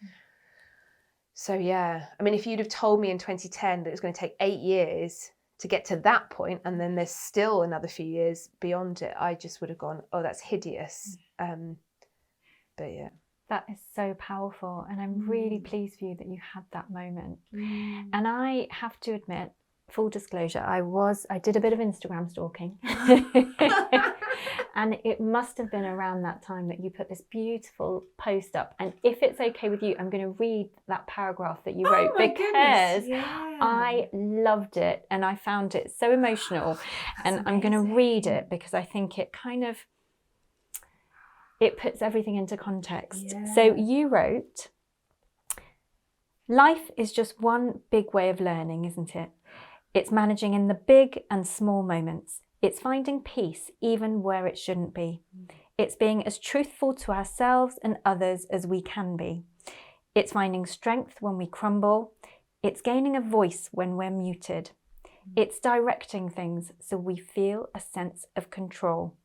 So yeah, I mean, if you'd have told me in 2010 that it was going to take 8 years to get to that point, and then there's still another few years beyond it, I just would have gone, oh, that's hideous. But yeah. That is so powerful, and I'm really pleased for you that you had that moment. And I have to admit, full disclosure, I did a bit of Instagram stalking. And it must have been around that time that you put this beautiful post up. And if it's okay with you, I'm going to read that paragraph that you wrote, because I loved it and I found it so emotional. And amazing. I'm going to read it because I think it it puts everything into context. Yeah. So you wrote, life is just one big way of learning, isn't it? It's managing in the big and small moments. It's finding peace even where it shouldn't be. It's being as truthful to ourselves and others as we can be. It's finding strength when we crumble. It's gaining a voice when we're muted. It's directing things so we feel a sense of control.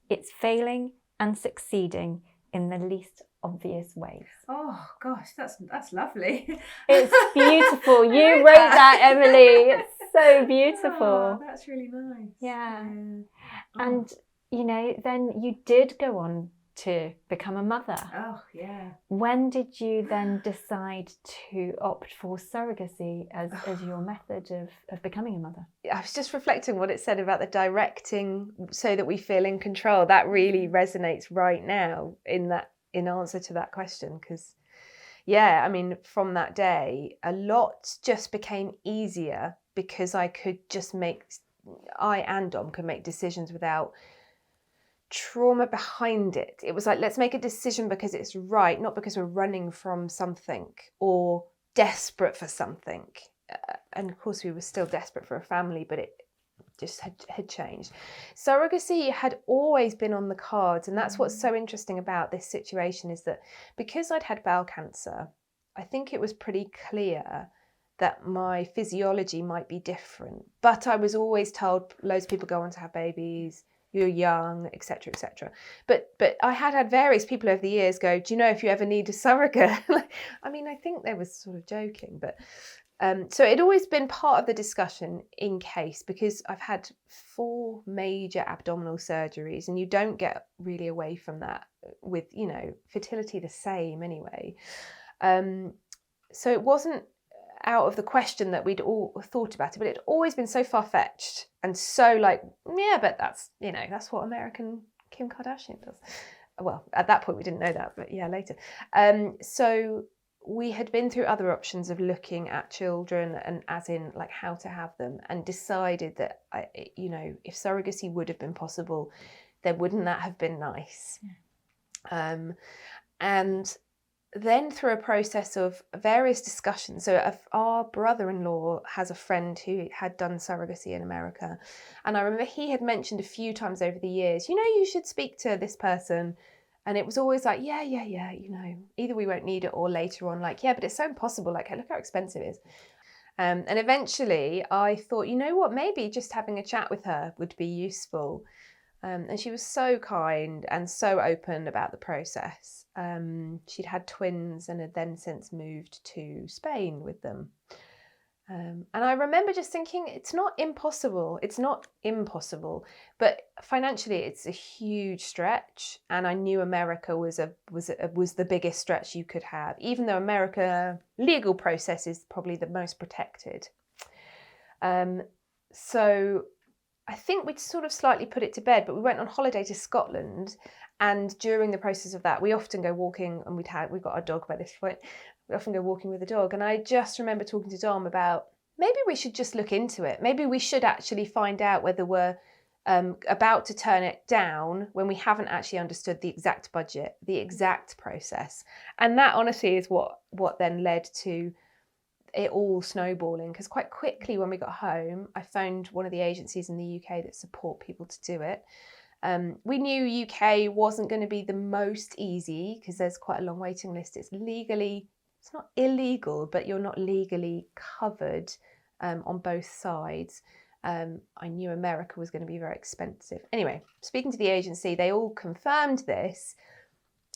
It's failing and succeeding in the least obvious ways. Oh gosh, that's lovely. It's beautiful. You wrote that, Emily. It's so beautiful. Oh, that's really nice. Yeah. And you know, then you did go on to become a mother. Oh yeah. When did you then decide to opt for surrogacy as your method of becoming a mother? I was just reflecting what it said about the directing so that we feel in control. That really resonates right now in answer to that question, because yeah, I mean, from that day a lot just became easier because I and Dom could make decisions without trauma behind it. It was like, let's make a decision because it's right, not because we're running from something or desperate for something. And of course we were still desperate for a family, but it just had changed. Surrogacy had always been on the cards, and that's what's so interesting about this situation, is that because I'd had bowel cancer, I think it was pretty clear that my physiology might be different. But I was always told loads of people go on to have babies, you're young, etc., etc. But I had various people over the years go, do you know if you ever need a surrogate? I mean, I think they were sort of joking, but so it'd always been part of the discussion in case, because I've had 4 major abdominal surgeries, and you don't get really away from that with, you know, fertility the same anyway. So it wasn't out of the question that we'd all thought about it, but it'd always been so far-fetched and so like, yeah, but that's, you know, that's what American Kim Kardashian does. Well, at that point we didn't know that, but yeah, later. So we had been through other options of looking at children, and as in like how to have them, and decided that, you know, if surrogacy would have been possible, then wouldn't that have been nice? Yeah. And then through a process of various discussions, so our brother-in-law has a friend who had done surrogacy in America, and I remember he had mentioned a few times over the years, you know, you should speak to this person, and it was always like, yeah, you know, either we won't need it or later on, like, yeah, but it's so impossible, like, look how expensive it is. And eventually I thought, you know what, maybe just having a chat with her would be useful. And she was so kind and so open about the process. She'd had twins and had then since moved to Spain with them. And I remember just thinking, it's not impossible, but financially it's a huge stretch. And I knew America was the biggest stretch you could have, even though America legal process is probably the most protected. So I think we'd sort of slightly put it to bed, but we went on holiday to Scotland, and during the process of that, we often go walking, and we've got a dog by this point. We often go walking with the dog, and I just remember talking to Dom about maybe we should just look into it. Maybe we should actually find out whether we're about to turn it down when we haven't actually understood the exact budget, the exact process, and that honestly is what then led to it all snowballing, because quite quickly when we got home, I found one of the agencies in the UK that support people to do it. We knew UK wasn't going to be the most easy because there's quite a long waiting list. It's not illegal, but you're not legally covered on both sides. I knew America was going to be very expensive. Anyway, speaking to the agency, they all confirmed this,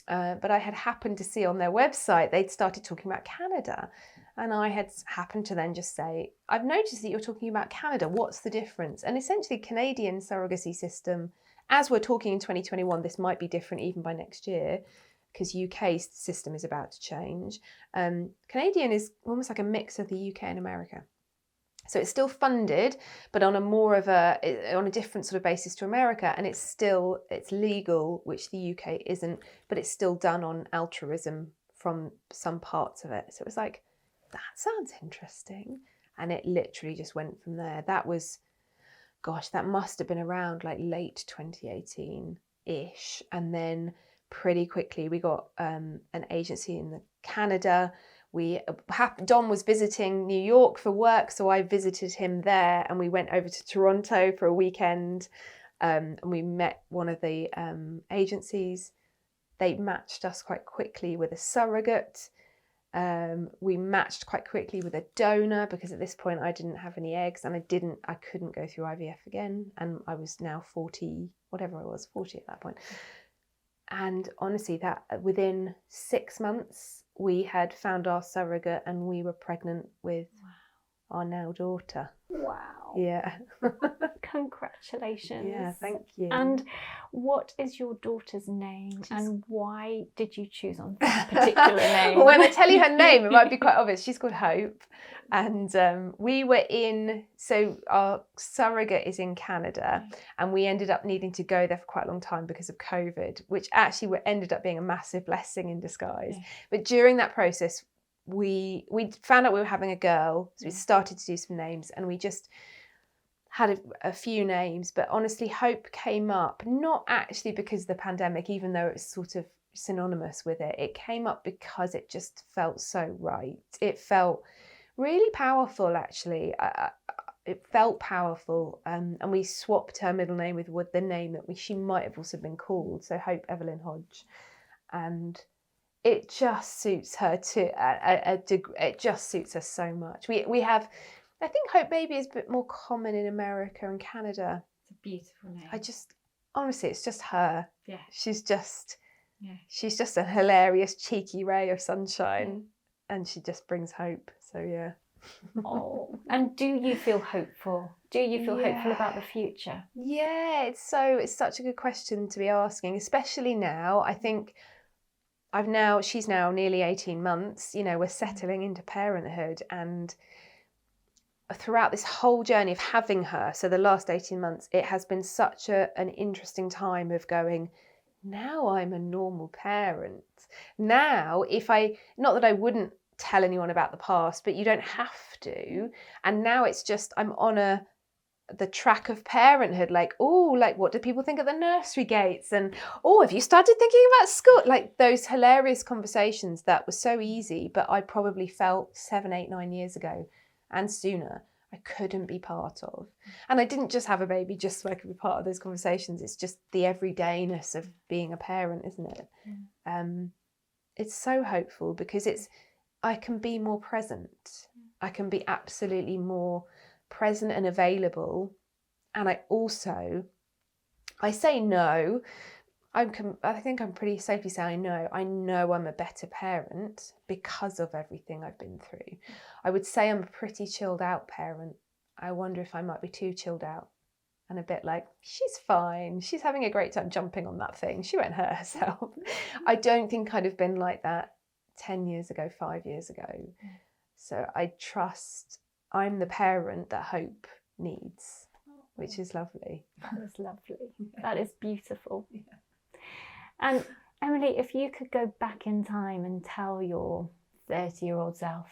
but I had happened to see on their website, they'd started talking about Canada. And I had happened to then just say, I've noticed that you're talking about Canada. What's the difference? And essentially, Canadian surrogacy system, as we're talking in 2021, this might be different even by next year, because UK's system is about to change. Canadian is almost like a mix of the UK and America. So it's still funded, but on a different sort of basis to America, and it's legal, which the UK isn't, but it's still done on altruism from some parts of it. So it was like, that sounds interesting. And it literally just went from there. That was, gosh, that must have been around like late 2018-ish. And then pretty quickly we got an agency in Canada. Dom was visiting New York for work, so I visited him there, and we went over to Toronto for a weekend, and we met one of the agencies. They matched us quite quickly with a surrogate. We matched quite quickly with a donor, because at this point I didn't have any eggs, and I couldn't go through IVF again, and I was now 40 at that point. And honestly, that within 6 months we had found our surrogate, and we were pregnant with our now daughter. Wow. Yeah. Congratulations. Yeah, thank you. And what is your daughter's name, and why did you choose on that particular name? When I tell you her name, it might be quite obvious. She's called Hope. And so our surrogate is in Canada, and we ended up needing to go there for quite a long time because of COVID, which actually ended up being a massive blessing in disguise. But during that process, we found out we were having a girl, so we started to do some names, and we just had a few names. But honestly, Hope came up, not actually because of the pandemic, even though it was sort of synonymous with it. It came up because it just felt so right. It felt really powerful, actually. It felt powerful, and we swapped her middle name with the name that she might have also been called, so Hope Evelyn Hodge. And it just suits her it just suits us so much. We have, I think Hope Baby is a bit more common in America and Canada. It's a beautiful name. Honestly, it's just her. Yeah. She's just a hilarious, cheeky ray of sunshine, and she just brings hope. So yeah. Oh, and do you feel hopeful? Do you feel hopeful about the future? Yeah, it's such a good question to be asking, especially now. I think she's now nearly 18 months, we're settling into parenthood, and throughout this whole journey of having her, so the last 18 months, it has been such an interesting time of going, now I'm a normal parent. Now, not that I wouldn't tell anyone about the past, but you don't have to. And now it's just, I'm on the track of parenthood, what do people think at the nursery gates? And, have you started thinking about school? Like those hilarious conversations that were so easy, but I probably felt 7, 8, 9 years ago and sooner, I couldn't be part of. And I didn't just have a baby just so I could be part of those conversations. It's just the everydayness of being a parent, isn't it? It's so hopeful because I can be more present. I can be absolutely more present and available. And I say no. I think I'm pretty safely saying no. I know I'm a better parent because of everything I've been through. I would say I'm a pretty chilled out parent. I wonder if I might be too chilled out and a bit like, she's fine. She's having a great time jumping on that thing. She won't hurt herself. I don't think I'd have been like that 10 years ago, 5 years ago. So I trust I'm the parent that Hope needs, which is lovely. That is lovely. That is beautiful. Yeah. And Emily, if you could go back in time and tell your 30-year-old self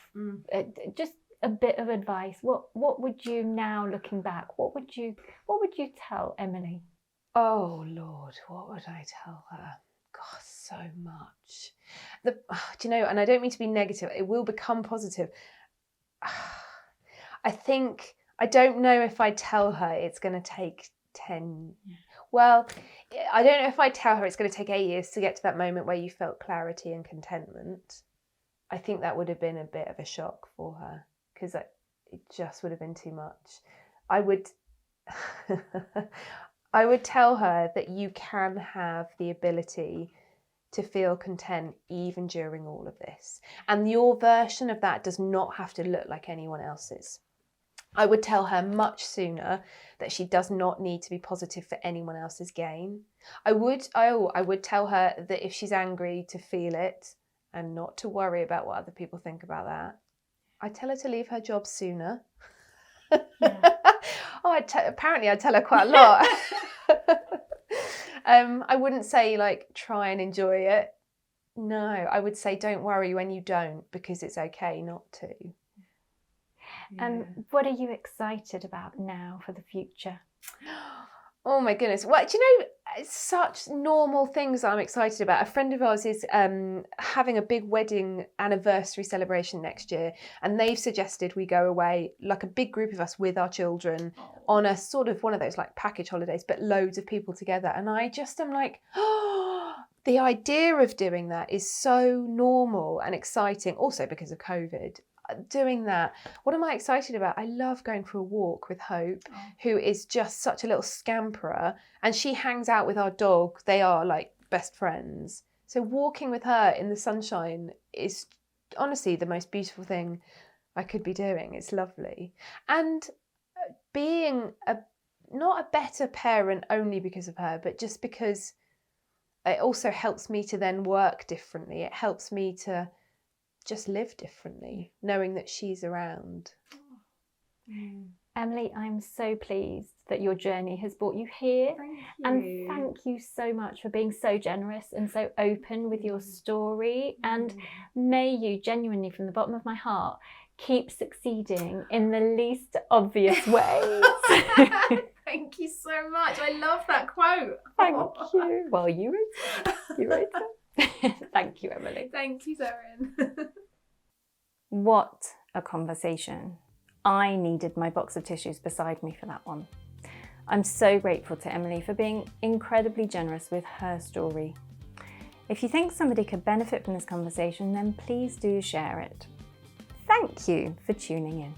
just a bit of advice, what would you now, looking back, what would you tell Emily? Oh Lord, what would I tell her? God, so much. And I don't mean to be negative, it will become positive. I don't know if I tell her it's going to take 10. Well, I don't know if I tell her it's going to take 8 years to get to that moment where you felt clarity and contentment. I think that would have been a bit of a shock for her because it just would have been too much. I would tell her that you can have the ability to feel content even during all of this. And your version of that does not have to look like anyone else's. I would tell her much sooner that she does not need to be positive for anyone else's gain. I would tell her that if she's angry, to feel it and not to worry about what other people think about that. I'd tell her to leave her job sooner. Oh, apparently I tell her quite a lot. I wouldn't say like try and enjoy it. No, I would say don't worry when you don't, because it's okay not to. What are you excited about now for the future? Oh my goodness. Well, do you know, it's such normal things I'm excited about. A friend of ours is having a big wedding anniversary celebration next year, and they've suggested we go away, like a big group of us with our children, on a sort of one of those like package holidays, but loads of people together. And I just am like, oh, the idea of doing that is so normal and exciting, also because of COVID. Doing that, what am I excited about? I love going for a walk with Hope, who is just such a little scamperer, and she hangs out with our dog. They are like best friends. So walking with her in the sunshine is honestly the most beautiful thing I could be doing. It's lovely. And being not a better parent only because of her, but just because it also helps me to then work differently. It helps me to just live differently, knowing that she's around. Emily, I'm so pleased that your journey has brought you here. Thank you. And thank you so much for being so generous and so open with your story. And may you genuinely, from the bottom of my heart, keep succeeding in the least obvious ways. Thank you so much. I love that quote. Thank you. Well, you wrote it. You wrote it. Thank you, Emily. Thank you, Zarrin. What a conversation. I needed my box of tissues beside me for that one. I'm so grateful to Emily for being incredibly generous with her story. If you think somebody could benefit from this conversation, then please do share it. Thank you for tuning in.